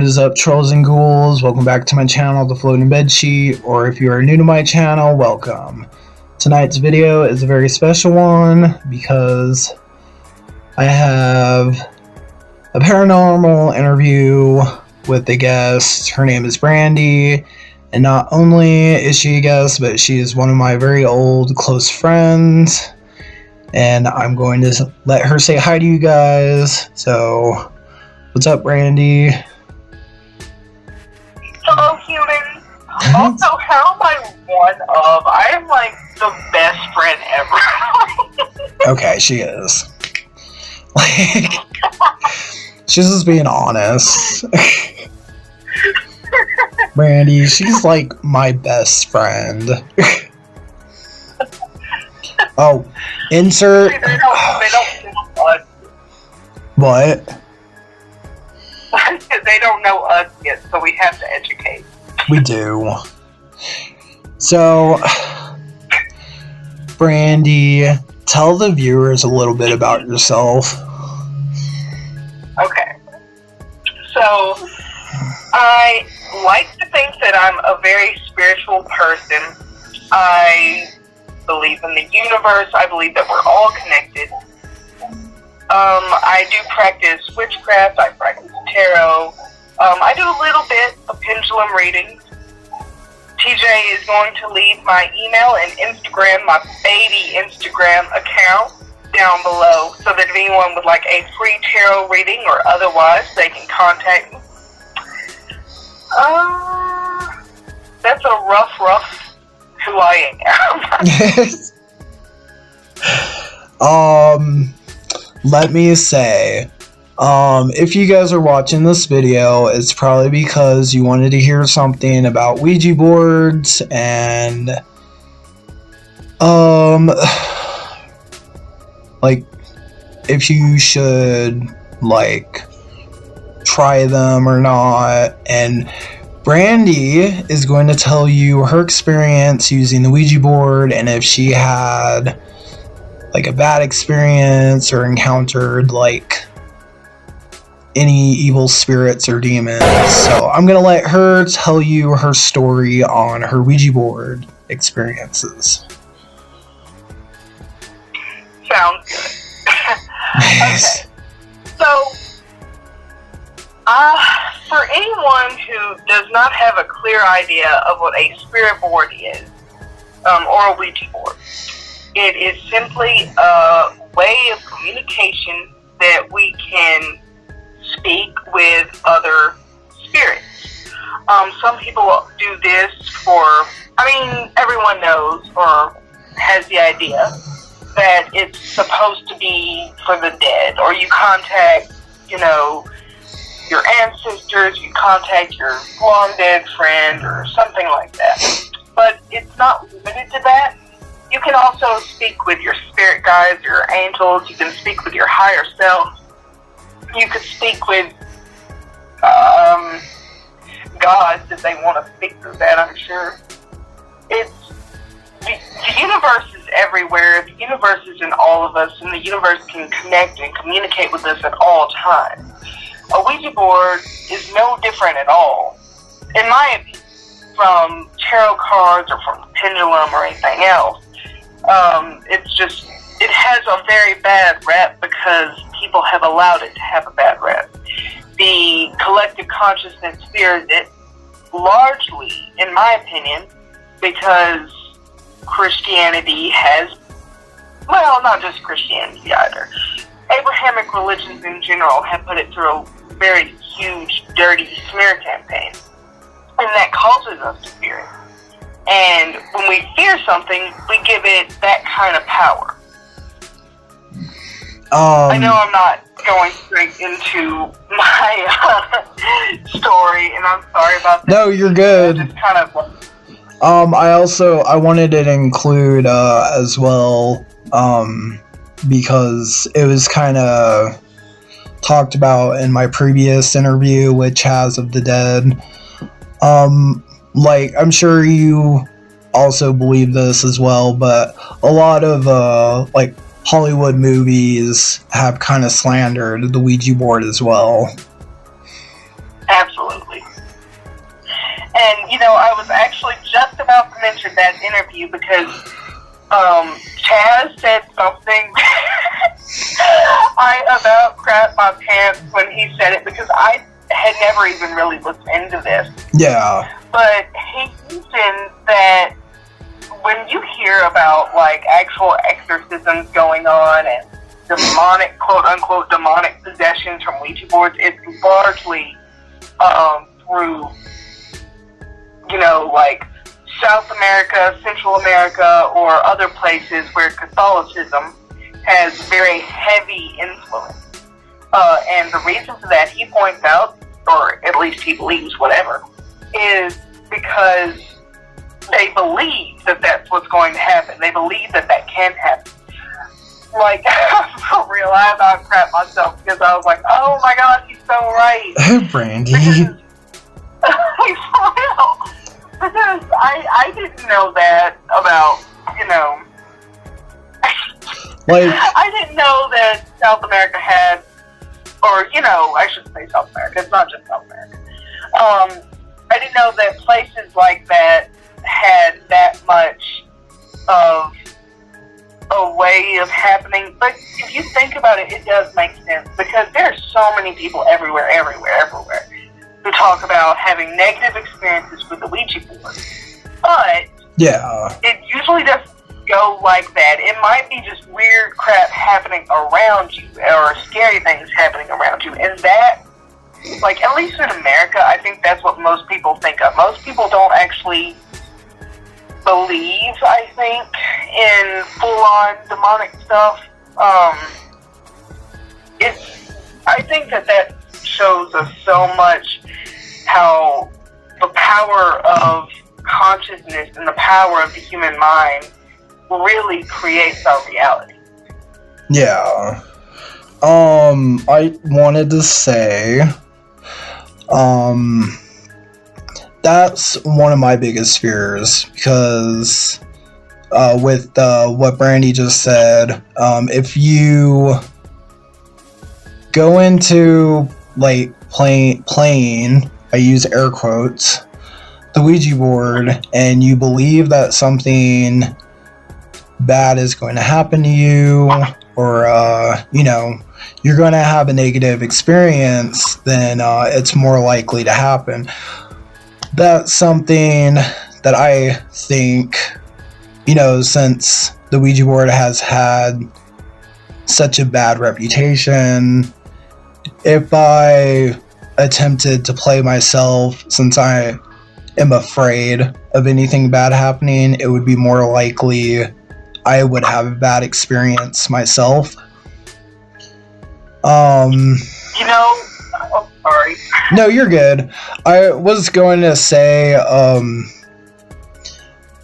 is up, Trolls and Ghouls? Welcome back to my channel, The Floating Bedsheet, or if you are new to my channel, welcome. Tonight's video is a very special one because I have a paranormal interview with a guest. Her name is Brandi, and not only is she a guest, but she is one of my very old close friends, and I'm going to let her say hi to you guys. So, what's up, Brandi? Hello, humans. Also, how am I one of? I am like the best friend ever. Okay, she is. Like, she's just being honest. Brandi, she's like my best friend. Oh, insert. They don't know us. What? They don't know us yet, so we have to educate. We do. So, Brandi, tell the viewers a little bit about yourself. Okay. So, I like to think that I'm a very spiritual person. I believe in the universe. I believe that we're all connected. I do practice witchcraft. I practice tarot. I do a little bit of pendulum readings. TJ is going to leave my email and Instagram, my baby Instagram account, down below, so that if anyone would like a free tarot reading or otherwise, they can contact me. That's a rough who I am. Let me say, if you guys are watching this video, it's probably because you wanted to hear something about Ouija boards and, like, if you should, like, try them or not. And Brandi is going to tell you her experience using the Ouija board, and if she had like a bad experience or encountered like any evil spirits or demons. So I'm gonna let her tell you her story on her Ouija board experiences. Sounds good. Okay. So, for anyone who does not have a clear idea of what a spirit board is, or a Ouija board, it is simply a way of communication that we can speak with other spirits. Some people do this everyone knows or has the idea that it's supposed to be for the dead, or you contact, your ancestors, you contact your long dead friend or something like that. But it's not limited to that. You can also speak with your spirit guides, your angels. You can speak with your higher self. You could speak with gods if they want to speak through that, I'm sure. The universe is everywhere. The universe is in all of us, and the universe can connect and communicate with us at all times. A Ouija board is no different at all, in my opinion, from tarot cards or from the pendulum or anything else. It has a very bad rep because people have allowed it to have a bad rep. The collective consciousness fears it largely, in my opinion, because Christianity has, well, not just Christianity either. Abrahamic religions in general have put it through a very huge, dirty smear campaign. And that causes us to fear it. And when we fear something, we give it that kind of power. I know I'm not going straight into my story, and I'm sorry about that. No, you're good. Just kind of. I wanted it to include as well, because it was kind of talked about in my previous interview with Chaz of the Dead. Like, I'm sure you also believe this as well, but a lot of like Hollywood movies have kind of slandered the Ouija board as well. Absolutely. And, I was actually just about to mention that interview because Chaz said something I about crapped my pants when he said it because I had never even really looked into this. Yeah. But he mentioned that when you hear about, like, actual exorcisms going on and demonic, quote-unquote, demonic possessions from Ouija boards, it's largely through, like, South America, Central America, or other places where Catholicism has very heavy influence. And the reason for that, he points out, or at least he believes, whatever, is because they believe that that's what's going to happen. They believe that that can happen. Like, I realized I crapped myself because I was like, oh my god, he's so right. Brandi. Because I didn't know that about, like, I didn't know that South America had, or, I shouldn't say South America, it's not just South America. I didn't know that places like that had that much of a way of happening. But if you think about it, it does make sense because there are so many people everywhere, who talk about having negative experiences with the Ouija board. But yeah, it usually doesn't go like that. It might be just weird crap happening around you or scary things happening around you. And that, like, at least in America, I think that's what most people think of. Most people don't actually believe, I think, in full-on demonic stuff. I think that shows us so much how the power of consciousness and the power of the human mind really creates our reality. Yeah. I wanted to say, that's one of my biggest fears because, with what Brandi just said, if you go into, like, playing, I use air quotes, the Ouija board, and you believe that something bad is going to happen to you, or, you're going to have a negative experience, then it's more likely to happen. That's something that I think, since the Ouija board has had such a bad reputation, if I attempted to play myself, since I am afraid of anything bad happening, it would be more likely I would have a bad experience myself. Oh, sorry. No, you're good. I was going to say,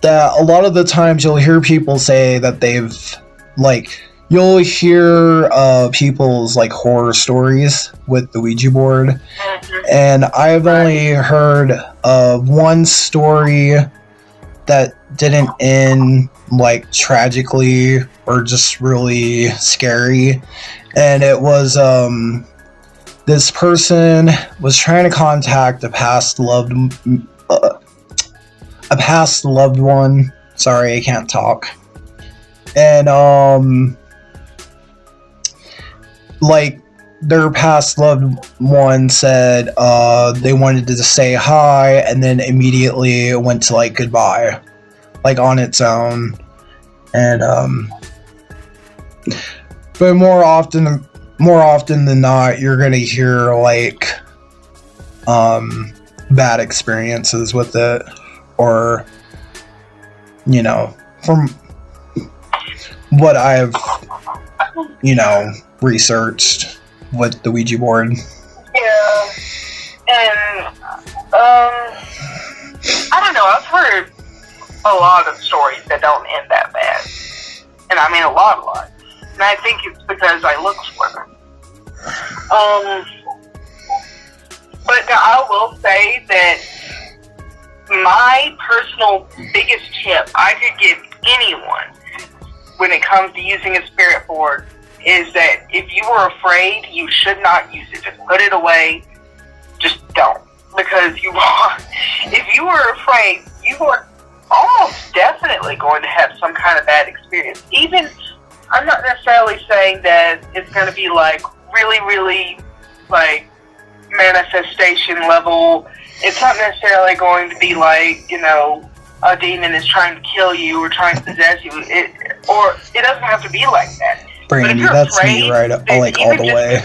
that a lot of the times you'll hear people say that you'll hear people's, like, horror stories with the Ouija board. Mm-hmm. And I've only heard of one story that didn't end, like, tragically or just really scary. And it was, this person was trying to contact a past loved one. Sorry, I can't talk. And, like, their past loved one said, they wanted to say hi, and then immediately it went to, like, goodbye, like, on its own. And, but more often than not, you're gonna hear, like, bad experiences with it, or, from what I've, researched with the Ouija board. Yeah, and, I don't know, I've heard a lot of stories that don't end that bad. And I mean a lot. And I think it's because I look for them. But I will say that my personal biggest tip I could give anyone when it comes to using a spirit board is that if you were afraid, you should not use it. Just put it away. Just don't. because if you were afraid, you are almost definitely going to have some kind of bad experience. Even, I'm not necessarily saying that it's going to be like really, really like manifestation level. It's not necessarily going to be like, you know, a demon is trying to kill you or trying to possess you. It doesn't have to be like that. Brandi, that's me, right? Like all the way.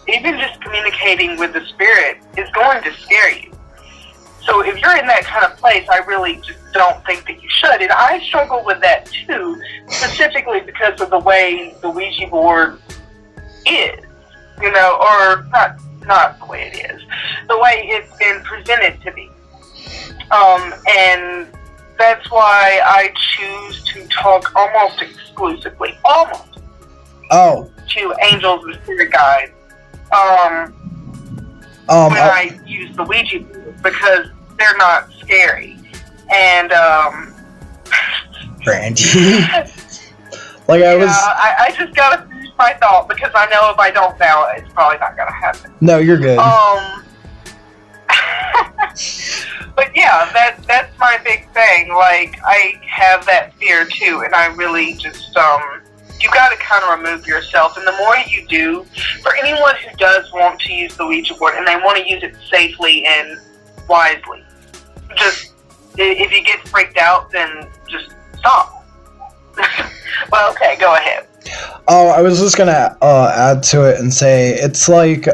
Even just communicating with the spirit is going to scare you. So if you're in that kind of place, I really just don't think that you should. And I struggle with that too, specifically because of the way the Ouija board is, you know, or not the way it is, the way it's been presented to me. And that's why I choose to talk almost exclusively, to angels and spirit guides. When I use the Ouija board, because they're not scary. And Brandi, like I just gotta finish my thought, because I know if I don't now, it's probably not gonna happen. No, you're good. But yeah, that's my big thing. Like, I have that fear too, and I really just you got to kind of remove yourself. And the more you do, for anyone who does want to use the Ouija board and they want to use it safely and wisely, just, if you get freaked out, then just stop. Well, okay, go ahead. Oh, I was just gonna add to it and say, it's like,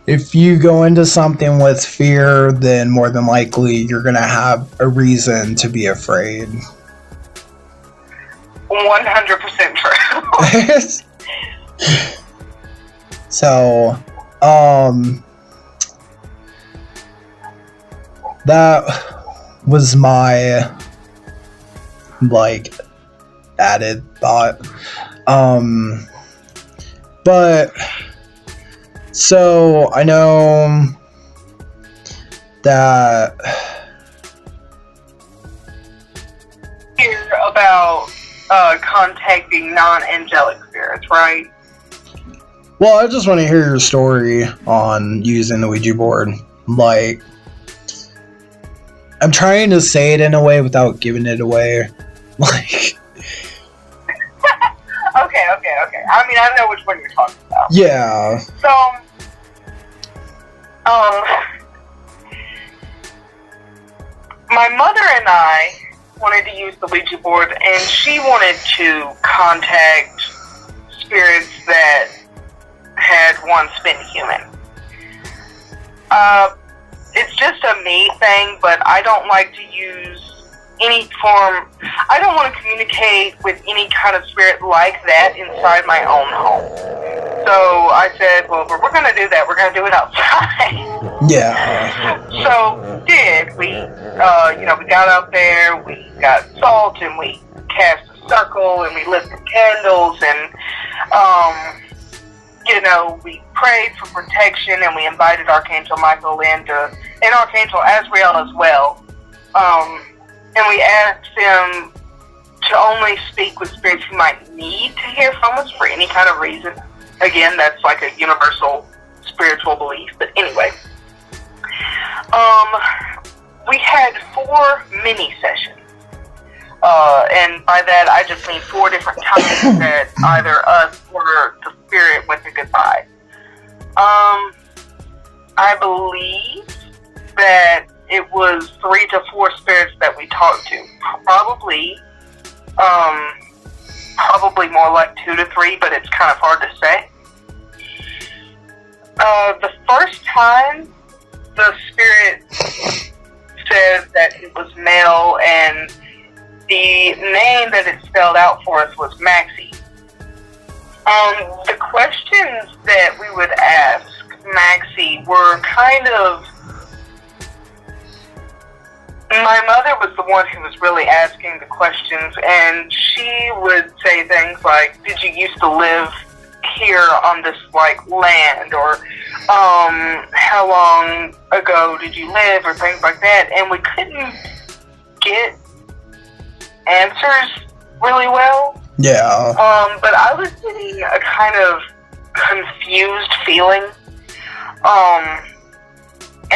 if you go into something with fear, then more than likely you're gonna have a reason to be afraid. 100% true. So, that was my, like, added thought. But, so, I know that hear about contacting non-angelic spirits, right? Well, I just want to hear your story on using the Ouija board. Like, I'm trying to say it in a way without giving it away. Like, okay. I mean, I know which one you're talking about. Yeah. So, my mother and I wanted to use the Ouija board, and she wanted to contact spirits that had once been human. It's just a me thing, but I don't like to use any form. I don't want to communicate with any kind of spirit like that inside my own home. So I said, well, if we're going to do that, we're going to do it outside. Yeah. So we got out there, we got salt, and we cast a circle, and we lit the candles, and we prayed for protection, and we invited Archangel Michael in, and Archangel Azrael as well. And we asked them to only speak with spirits who might need to hear from us for any kind of reason. Again, that's like a universal spiritual belief. But anyway, we had 4 mini sessions. And by that, I just mean 4 different times that either us or the spirit went to goodbye. I believe that it was 3 to 4 spirits that we talked to. Probably more like 2 to 3, but it's kind of hard to say. The first time, the spirit said that it was male, and the name that it spelled out for us was Maxie. The questions that we would ask Maxie were kind of... My mother was the one who was really asking the questions, and she would say things like, did you used to live here on this, like, land? Or, how long ago did you live? Or things like that. And we couldn't get answers really well. Yeah. But I was getting a kind of confused feeling.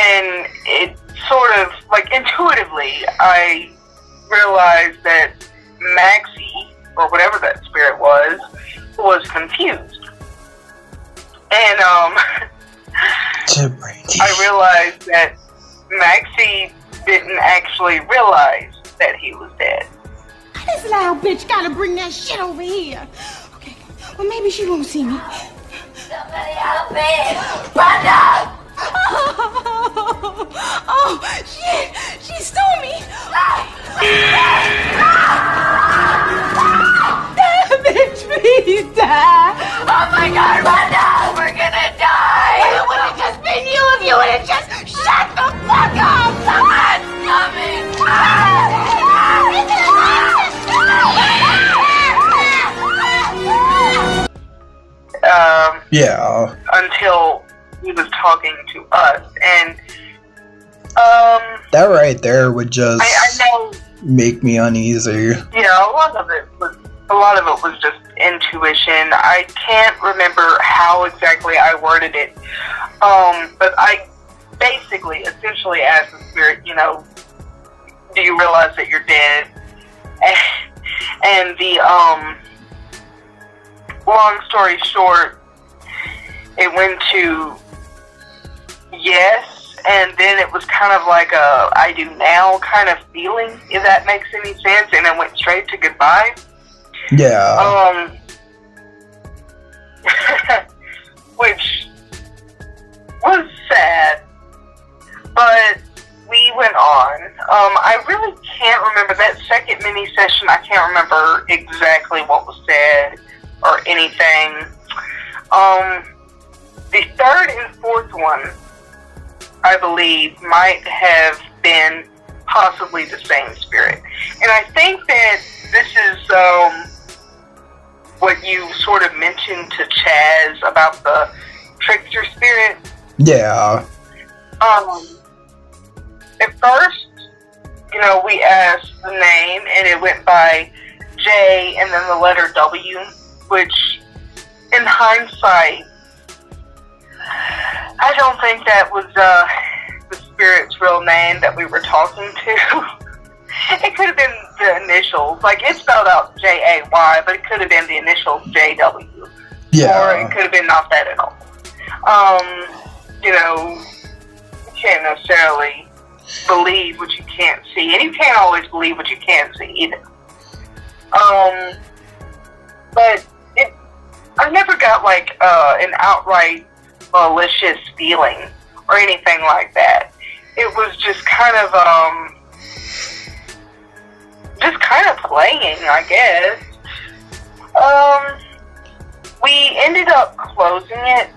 And it sort of, like, intuitively, I realized that Maxie, or whatever that spirit was confused. And, I realized that Maxie didn't actually realize that he was dead. This loud bitch gotta bring that shit over here. Okay, well, maybe she won't see me. Somebody help me! Brenda! Oh, shit! She stole me! Bitch, please die! Oh my God, Brenda! We're gonna die! It would have just been you if you would have just shut the fuck up! Someone's coming! Yeah. Until he was talking to us, and that right there would just I know, make me uneasy. Yeah, a lot of it was just intuition. I can't remember how exactly I worded it, but I basically, essentially asked the spirit, you know, do you realize that you're dead? And the long story short, it went to yes, and then it was kind of like a I do now kind of feeling, if that makes any sense, and it went straight to goodbye. Yeah. Which was sad, but we went on. I really can't remember that second mini session. I can't remember exactly what was said or anything. The third and fourth one, I believe, might have been possibly the same spirit. And I think that this is what you sort of mentioned to Chaz about the trickster spirit. Yeah. At first, you know, we asked the name, and it went by J and then the letter W, which, in hindsight, I don't think that was the spirit's real name that we were talking to. It could have been the initials. Like, it's spelled out J-A-Y, but it could have been the initials J-W. Yeah. Or it could have been not that at all. You know, you can't necessarily believe what you can't see. And you can't always believe what you can't see either. But I never got, like, an outright malicious feeling or anything like that. It was just kind of playing, I guess. We ended up closing it,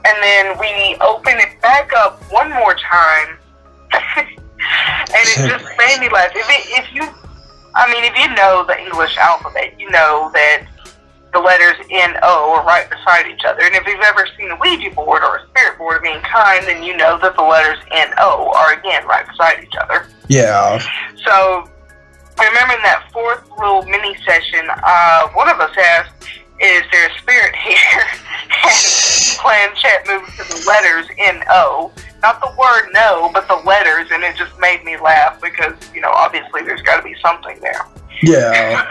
and then we opened it back up one more time, and it just made me laugh. If you know the English alphabet, you know that the letters N-O are right beside each other. And if you've ever seen a Ouija board or a spirit board of any kind, then you know that the letters N-O are, again, right beside each other. Yeah. So, I remember in that fourth little mini session, one of us asked, is there a spirit here? And Planchette moved to the letters N-O. Not the word no, but the letters, and it just made me laugh because, you know, obviously there's got to be something there. Yeah.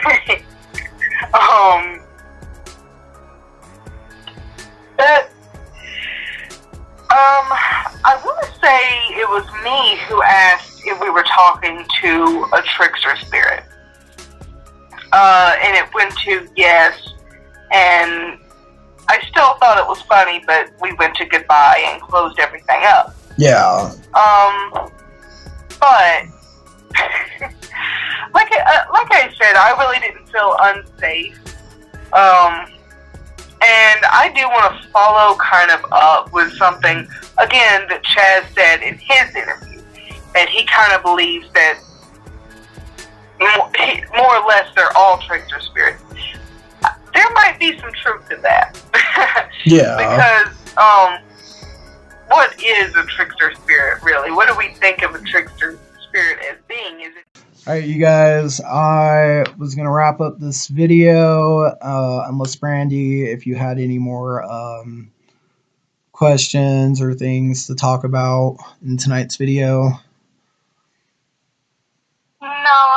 But, I want to say it was me who asked if we were talking to a trickster spirit. And it went to yes, and I still thought it was funny, but we went to goodbye and closed everything up. Yeah. But, like I said, I really didn't feel unsafe. And I do want to follow kind of up with something, again, that Chaz said in his interview, that he kind of believes that more or less they're all trickster spirits. There might be some truth to that. Yeah. Because, what is a trickster spirit, really? What do we think of a trickster spirit as being? Is it... Alright, you guys, I was going to wrap up this video, unless Brandi, if you had any more questions or things to talk about in tonight's video? No,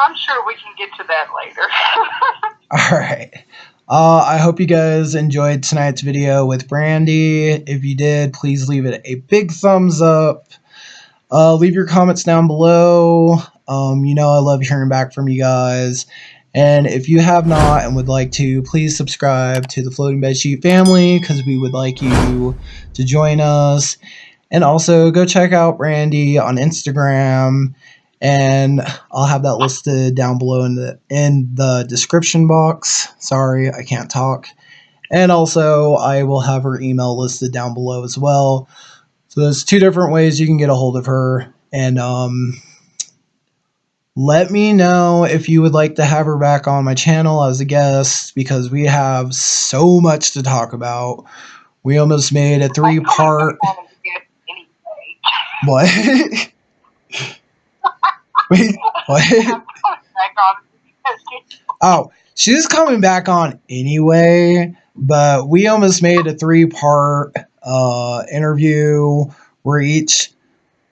I'm sure we can get to that later. Alright. I hope you guys enjoyed tonight's video with Brandi. If you did, please leave it a big thumbs up. Leave your comments down below. You know I love hearing back from you guys. And if you have not and would like to, please subscribe to the Floating Bedsheet family, because we would like you to join us. And also go check out Brandi on Instagram, and I'll have that listed down below in the description box. Sorry, I can't talk. And also I will have her email listed down below as well. So there's 2 different ways you can get a hold of her. And let me know if you would like to have her back on my channel as a guest, because we have so much to talk about. We almost made a 3-part. What? Wait, what? Oh, she's coming back on anyway, but we almost made a 3-part interview where each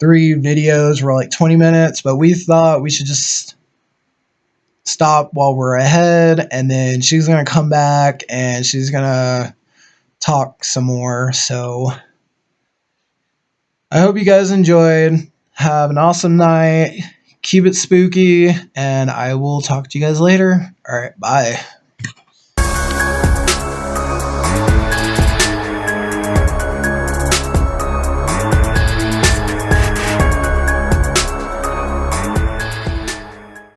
3 videos were like 20 minutes, but we thought we should just stop while we're ahead, and then she's going to come back and she's going to talk some more. So I hope you guys enjoyed. Have an awesome night. Keep it spooky, and I will talk to you guys later. Alright, bye.